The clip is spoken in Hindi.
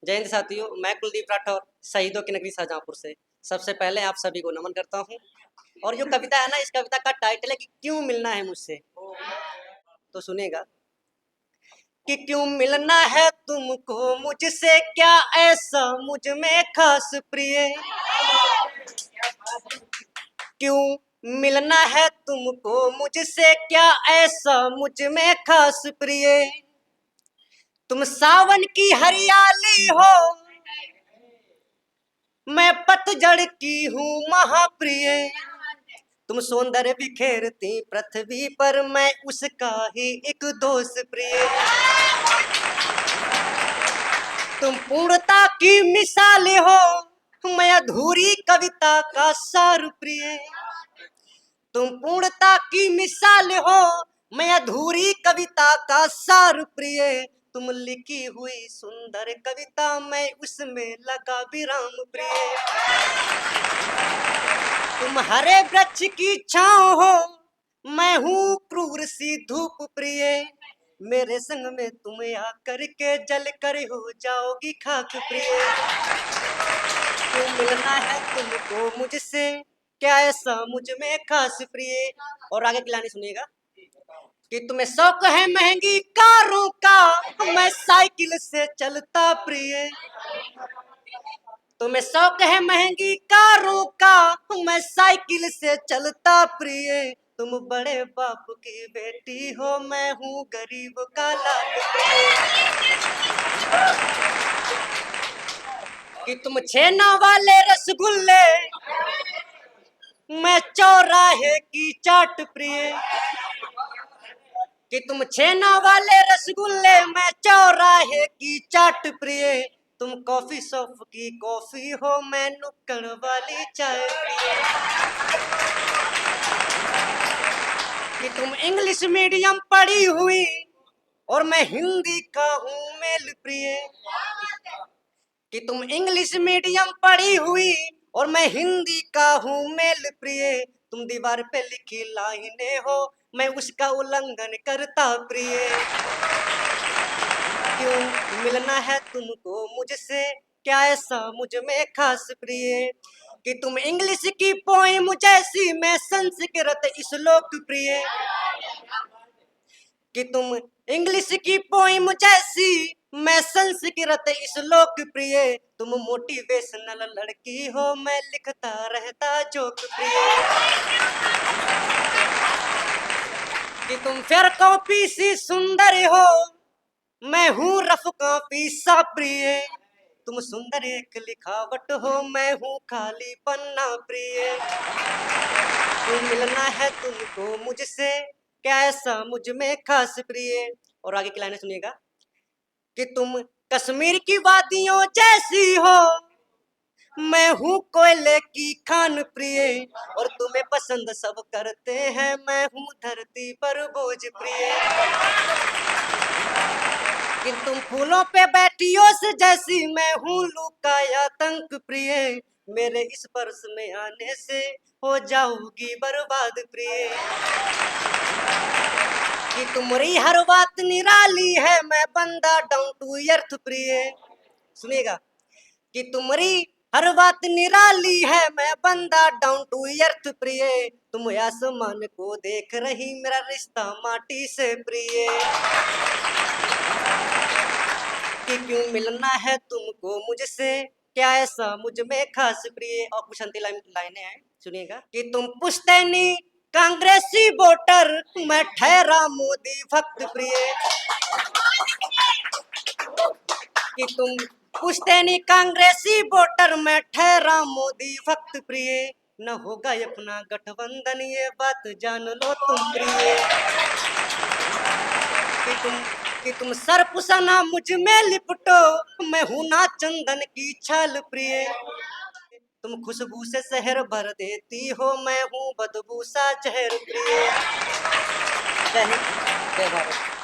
जय हिंद साथियों, मैं कुलदीप राठौर शहीदों की नगरी शाहजहांपुर से सबसे पहले आप सभी को नमन करता हूँ। और जो कविता है ना, इस कविता का टाइटल है कि क्यों मिलना है मुझसे। तो सुनेगा कि क्यों मिलना है तुमको मुझसे, क्या ऐसा मुझ में खास प्रिय। क्यों मिलना है तुमको मुझसे, क्या ऐसा मुझ में खास प्रिय। तुम सावन की हरियाली हो, मैं पतझड़ की हूँ महाप्रिय। तुम सौंदर्य बिखेरती पृथ्वी पर, मैं उसका ही एक दोस्त प्रिय। तुम पूर्णता की मिसाल हो, मैं अधूरी कविता का सार प्रिय। तुम पूर्णता की मिसाल हो, मैं अधूरी कविता का सार प्रिय। तुम लिखी हुई सुंदर कविता, मैं उसमें लगा विराम प्रिय। तुम हरे वृक्ष की छांव हो, मैं हूँ क्रूर सी धूप प्रिय। मेरे संग में तुम आकर के जल कर हो जाओगी खाक प्रिय। क्यों मिलना है तुमको मुझसे, क्या ऐसा मुझ में खास प्रिय। और आगे की लाइन सुनिएगा कि तुम्हें शौक है महंगी कारों का, मैं साइकिल से चलता प्रिय। तुम्हें शौक है महंगी कारों का, मैं साइकिल से चलता प्रिय। तुम बड़े बाप की बेटी हो, मैं हूँ गरीब का लाल प्रिय। कि तुम छेना वाले रसगुल्ले, मैं चौराहे की चाट प्रिय। कि तुम छेना वाले रसगुल्ले, मैं चौराहे की चाट प्रिय। तुम कॉफी शॉप की कॉफी हो, मैं नुक्कड़ वाली चाय प्रिय। कि तुम इंग्लिश मीडियम पढ़ी हुई, और मैं हिंदी का हूँ मेल प्रिय। कि तुम इंग्लिश मीडियम पढ़ी हुई, और मैं हिंदी का हूँ मेल प्रिय। तुम दीवार पे लिखी लाइनें हो, मैं उसका उल्लंघन करता प्रिय। क्यों मिलना है तुमको मुझसे, क्या ऐसा मुझ में खास प्रिय। कि तुम इंग्लिश की पोएम जैसी, मैं संस्कृत श्लोक प्रिय। कि तुम इंग्लिश की पोएम जैसी, मैं संस्कृत श्लोक प्रिय। तुम मोटिवेशनल लड़की हो, मैं लिखता रहता जोक प्रिय। कि तुम फेयर कॉपी सी सुंदर हो, मैं हूँ रफ कॉपी सा प्रिय। तुम सुंदर एक लिखावट हो, मैं हूँ खाली पन्ना प्रिय। क्यों मिलना है तुमको मुझसे, क्या ऐसा मुझ में खास प्रिय। और आगे की लाइनें सुनिएगा कि तुम कश्मीर की वादियों जैसी हो, मैं हूँ कोयले की खान प्रिय। और तुम्हें पसंद सब करते हैं, मैं हूँ धरती पर बोझ प्रिय। कि तुम फूलों पे बैठी ओस जैसी, मैं हूँ लुकाया आतंक प्रिय। मेरे इस स्पर्श में आने से हो जाओगी बर्बाद प्रिय। कि तुम्हारी हर बात निराली है, मैं बंदा डाउन टू अर्थ प्रिय। सुनिएगा कि तुम्हारी हर बात निराली है, मैं बंदा डाउन टू अर्थ प्रिय। तुम आसमान को देख रही, मेरा रिश्ता माटी से प्रिय। कि क्यों मिलना है तुमको मुझसे, क्या ऐसा मुझ में खास प्रिय। और कुछ अंतिम लाइनें हैं, सुनिएगा कि तुम पुश्तैनी कांग्रेसी वोटर, मैं ठहरा मोदी भक्त प्रिय। कि तुम पुश्तैनी कांग्रेसी वोटर, मैं ठहरा मोदी भक्त प्रिय। न होगा अपना गठबंधन, ये बात जान लो तुम प्रिय। कि तुम सरपुसना मुझ में लिपटो, मैं हूं ना चंदन की छाल प्रिय। तुम खुशबू से शहर भर देती हो, मैं हूँ बदबू सा जहर प्रिय। जय हिंद, जय भारत।